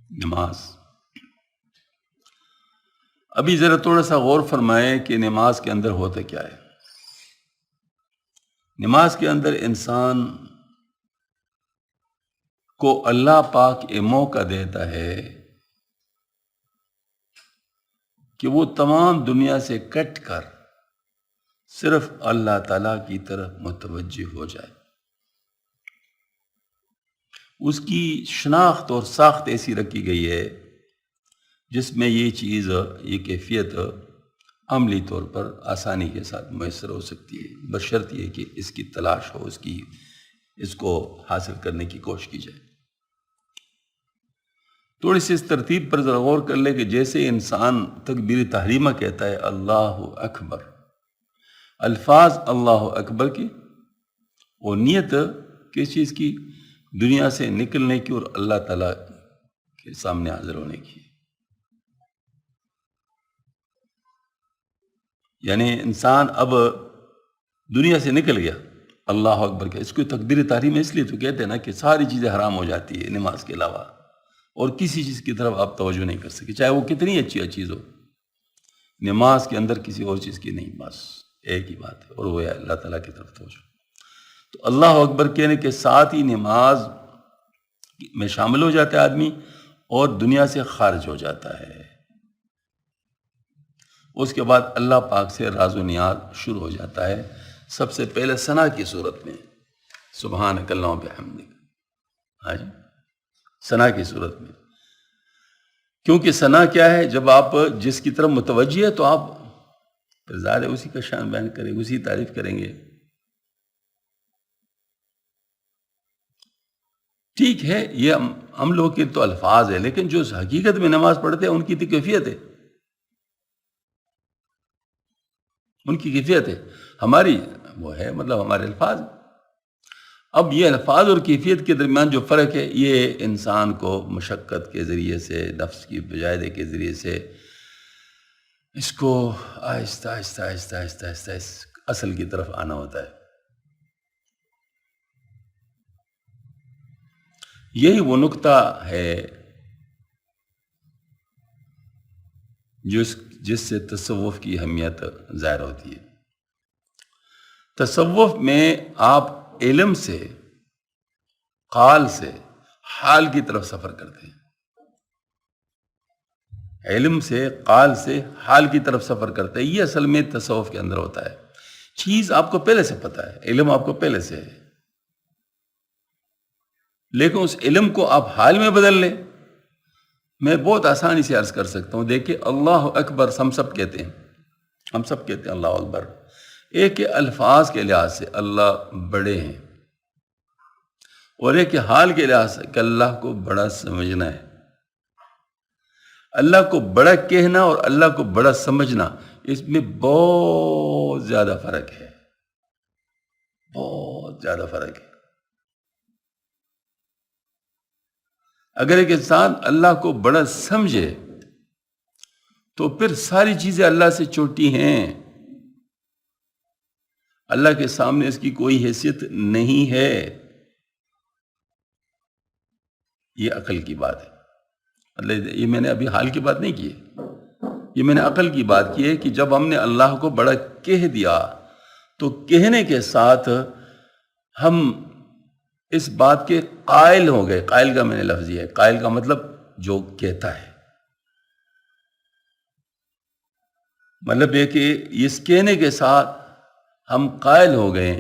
نماز. ابھی ذرا تھوڑا سا غور فرمائیں کہ نماز کے اندر ہوتا کیا ہے. نماز کے اندر انسان کو اللہ پاک یہ موقع دیتا ہے کہ وہ تمام دنیا سے کٹ کر صرف اللہ تعالیٰ کی طرف متوجہ ہو جائے. اس کی شناخت اور ساخت ایسی رکھی گئی ہے جس میں یہ چیز، یہ کیفیت عملی طور پر آسانی کے ساتھ میسر ہو سکتی ہے، بشرط یہ کہ اس کی تلاش ہو، اس کو حاصل کرنے کی کوشش کی جائے. تھوڑی سی اس ترتیب پر ذرا غور کر لے کہ جیسے انسان تکبیر تحریمہ کہتا ہے اللہ اکبر، الفاظ اللہ اکبر کی، وہ نیت کس چیز کی؟ دنیا سے نکلنے کی اور اللہ تعالیٰ کے سامنے حاضر ہونے کی. یعنی انسان اب دنیا سے نکل گیا، اللہ اکبر کا. اس کو تکبیر تحریم اس لیے تو کہتے ہیں نا کہ ساری چیزیں حرام ہو جاتی ہے نماز کے علاوہ، اور کسی چیز کی طرف آپ توجہ نہیں کر سکے، چاہے وہ کتنی اچھی چیز ہو. نماز کے اندر کسی اور چیز کی نہیں، بس ایک ہی بات ہے، اور وہ ہے اللہ تعالیٰ کی طرف توجہ. تو اللہ اکبر کہنے کے ساتھ ہی نماز میں شامل ہو جاتا ہے آدمی اور دنیا سے خارج ہو جاتا ہے. اس کے بعد اللہ پاک سے راز و نیاز شروع ہو جاتا ہے. سب سے پہلے ثنا کی صورت میں سبحانک اللہم بحمدک، ہاں جی، ثنا کی صورت میں. کیونکہ ثنا کیا ہے؟ جب آپ جس کی طرف متوجہ ہے تو آپ ظاہر ہے اسی کا شان بیان کریں گے، اسی تعریف کریں گے. ٹھیک ہے، یہ ہم لوگوں کے تو الفاظ ہے، لیکن جو حقیقت میں نماز پڑھتے ہیں ان کی تو کیفیت ہے، ان کی کیفیت ہے. ہماری وہ ہے مطلب ہمارے الفاظ. اب یہ الفاظ اور کیفیت کے درمیان جو فرق ہے، یہ انسان کو مشقت کے ذریعے سے، نفس کی مجاہدے کے ذریعے سے اس کو آہستہ آہستہ آہستہ آہستہ آہستہ اس اصل کی طرف آنا ہوتا ہے. یہی وہ نقطہ ہے جس سے تصوف کی اہمیت ظاہر ہوتی ہے. تصوف میں آپ علم سے، قال سے حال کی طرف سفر کرتے ہیں. علم سے، قال سے حال کی طرف سفر کرتے ہیں. یہ اصل میں تصوف کے اندر ہوتا ہے. چیز آپ کو پہلے سے پتہ ہے، علم آپ کو پہلے سے ہے، لیکن اس علم کو آپ حال میں بدل لیں. میں بہت آسانی سے عرض کر سکتا ہوں. دیکھیں اللہ اکبر ہم سب کہتے ہیں، ہم سب کہتے ہیں اللہ اکبر. ایک الفاظ کے لحاظ سے اللہ بڑے ہیں، اور ایک حال کے لحاظ سے کہ اللہ کو بڑا سمجھنا ہے. اللہ کو بڑا کہنا اور اللہ کو بڑا سمجھنا، اس میں بہت زیادہ فرق ہے، بہت زیادہ فرق ہے. اگر ایک انسان اللہ کو بڑا سمجھے تو پھر ساری چیزیں اللہ سے چھوٹی ہیں، اللہ کے سامنے اس کی کوئی حیثیت نہیں ہے. یہ عقل کی بات ہے. یہ میں نے ابھی حال کی بات نہیں کی ہے، یہ میں نے عقل کی بات کی ہے کہ جب ہم نے اللہ کو بڑا کہہ دیا تو کہنے کے ساتھ ہم اس بات کے قائل ہو گئے. قائل کا میں نے لفظ یہ ہے، قائل کا مطلب جو کہتا ہے، مطلب یہ کہ اس کہنے کے ساتھ ہم قائل ہو گئے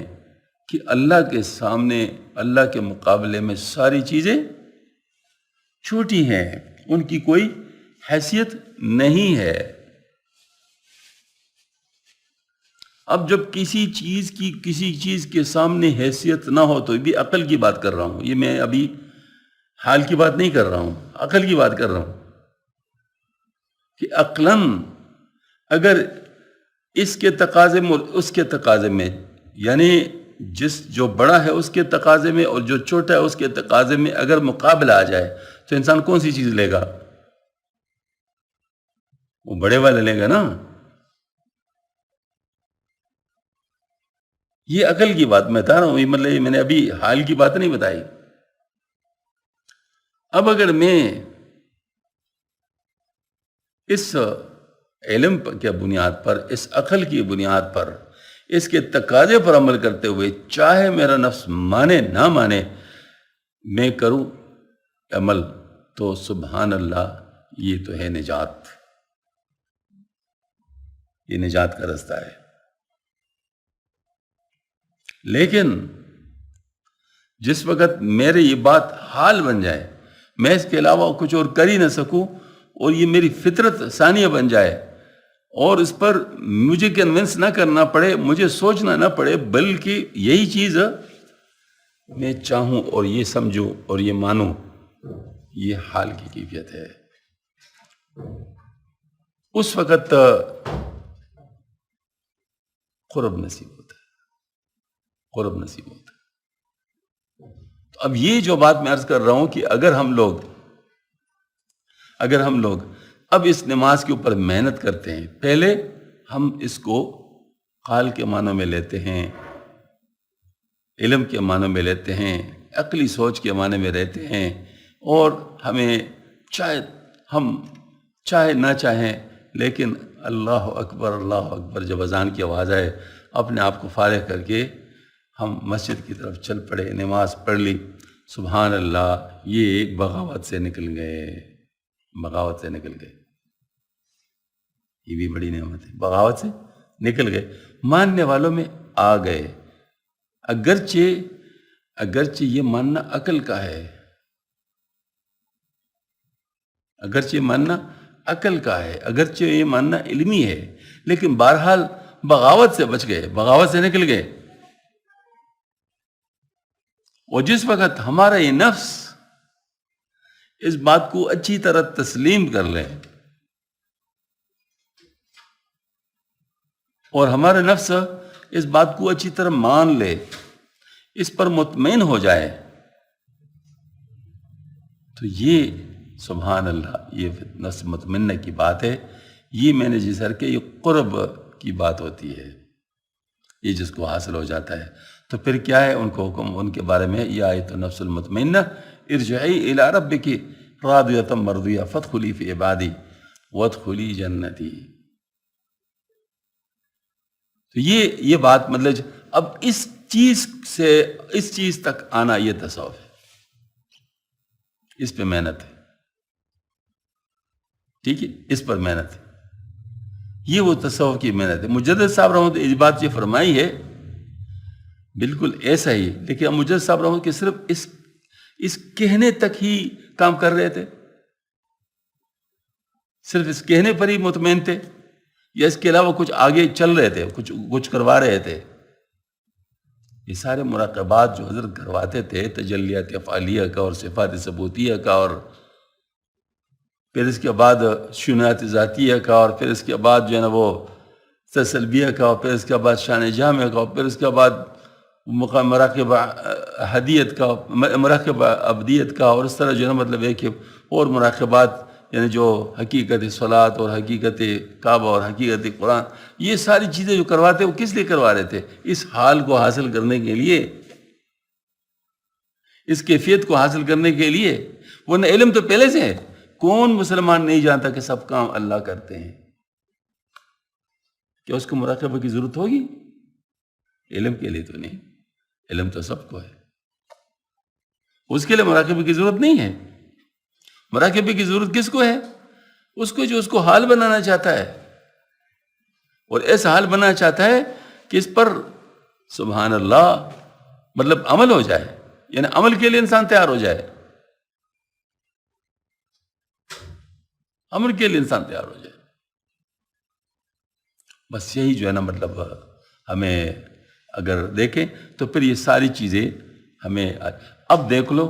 کہ اللہ کے سامنے، اللہ کے مقابلے میں ساری چیزیں چھوٹی ہیں، ان کی کوئی حیثیت نہیں ہے. اب جب کسی چیز کے سامنے حیثیت نہ ہو تو بھی عقل کی بات کر رہا ہوں، یہ میں ابھی حال کی بات نہیں کر رہا ہوں، عقل کی بات کر رہا ہوں کہ عقلاً اگر اس کے تقاضے میں اور اس کے تقاضے میں، یعنی جو بڑا ہے اس کے تقاضے میں اور جو چھوٹا ہے اس کے تقاضے میں اگر مقابلہ آ جائے تو انسان کون سی چیز لے گا؟ وہ بڑے والے لے گا نا. یہ عقل کی بات میں بتا رہا ہوں، مطلب میں نے ابھی حال کی بات نہیں بتائی. اب اگر میں اس علم کے بنیاد پر، اس عقل کی بنیاد پر، اس کے تقاضے پر عمل کرتے ہوئے، چاہے میرا نفس مانے نہ مانے، میں کروں عمل، تو سبحان اللہ، یہ تو ہے نجات، یہ نجات کا رستہ ہے۔ لیکن جس وقت میرے یہ بات حال بن جائے، میں اس کے علاوہ کچھ اور کر ہی نہ سکوں، اور یہ میری فطرت ثانیہ بن جائے، اور اس پر مجھے کنونس نہ کرنا پڑے، مجھے سوچنا نہ پڑے، بلکہ یہی چیز میں چاہوں اور یہ سمجھوں اور یہ مانوں، یہ حال کی کیفیت ہے۔ اس وقت قرب نصیب ہوتا ہے، قرب نصیب ہوتا ہے۔ تو اب یہ جو بات میں عرض کر رہا ہوں کہ اگر ہم لوگ اب اس نماز کے اوپر محنت کرتے ہیں، پہلے ہم اس کو قال کے معنوں میں لیتے ہیں، علم کے معنوں میں لیتے ہیں، عقلی سوچ کے معنی میں رہتے ہیں، اور ہمیں ہم چاہے نہ چاہیں، لیکن اللہ اکبر جب اذان کی آواز آئے، اپنے آپ کو فارغ کر کے ہم مسجد کی طرف چل پڑے، نماز پڑھ لی، سبحان اللہ، یہ ایک بغاوت سے نکل گئے، بغاوت سے نکل گئے۔ یہ بھی بڑی نعمت ہے، بغاوت سے نکل گئے، ماننے والوں میں آ گئے۔ اگرچہ یہ ماننا عقل کا ہے، اگرچہ ماننا عقل کا ہے، اگرچہ یہ ماننا علمی ہے، لیکن بہرحال بغاوت سے بچ گئے، بغاوت سے نکل گئے۔ اور جس وقت ہمارا یہ نفس اس بات کو اچھی طرح تسلیم کر لے، اور ہمارا نفس اس بات کو اچھی طرح مان لے، اس پر مطمئن ہو جائے، تو یہ سبحان اللہ، یہ نفس مطمئنہ کی بات ہے۔ یہ میں نے جس کے یہ قرب کی بات ہوتی ہے، یہ جس کو حاصل ہو جاتا ہے، تو پھر کیا ہے ان کو حکم، ان کے بارے میں، یا ایت النفس المطمئنہ ارجعی الی ربک راضیۃ مرضیہ فادخلی فی عبادی وادخلی جنتی۔ تو یہ بات مطلب اب اس چیز تک آنا، یہ تصوف ہے، اس پہ محنت ہے، ٹھیک ہے، اس پر محنت ہے، یہ وہ تصوف کی محنت ہے۔ مجدد صاحب رحمۃ اللہ اس بات یہ فرمائی ہے، بالکل ایسا ہی، لیکن مجدد صاحب رحمۃ اللہ کہ صرف اس کہنے تک ہی کام کر رہے تھے، صرف اس کہنے پر ہی مطمئن تھے، یا اس کے علاوہ کچھ آگے چل رہے تھے، کچھ کروا رہے تھے؟ یہ سارے مراقبات جو حضرت کرواتے تھے، تجلیات افعالیہ کا اور صفات ثبوتیہ کا، اور پھر اس کے بعد شنویات ذاتیہ کا، اور پھر اس کے بعد جو ہے نا وہ تسلبیہ کا، اور پھر اس کے بعد شان جامع کا، اور پھر اس کے بعد مراقب حدیت کا، مراقب ابدیت کا، اور اس طرح جو ہے نا مطلب ہے کہ اور مراقبات، یعنی جو حقیقت صلاۃ اور حقیقت کعبہ اور حقیقت قرآن، یہ ساری چیزیں جو کرواتے وہ کس لیے کروا رہے تھے؟ اس حال کو حاصل کرنے کے لیے، اس کیفیت کو حاصل کرنے کے لیے، ورنہ علم تو پہلے سے ہے۔ کون مسلمان نہیں جانتا کہ سب کام اللہ کرتے ہیں؟ کیا اس کو مراقبہ کی ضرورت ہوگی؟ علم کے لیے تو نہیں، علم تو سب کو ہے، اس کے لیے مراقبہ کی ضرورت نہیں ہے۔ مراقبے کی ضرورت کس کو ہے؟ اس کو جو اس کو حال بنانا چاہتا ہے، اور ایسا حال بنانا چاہتا ہے کہ اس پر سبحان اللہ مطلب عمل ہو جائے، یعنی عمل کے لیے انسان تیار ہو جائے، عمل کے لیے انسان تیار ہو جائے۔ بس یہی جو ہے نا مطلب ہمیں اگر دیکھیں تو پھر یہ ساری چیزیں ہمیں اب دیکھ لو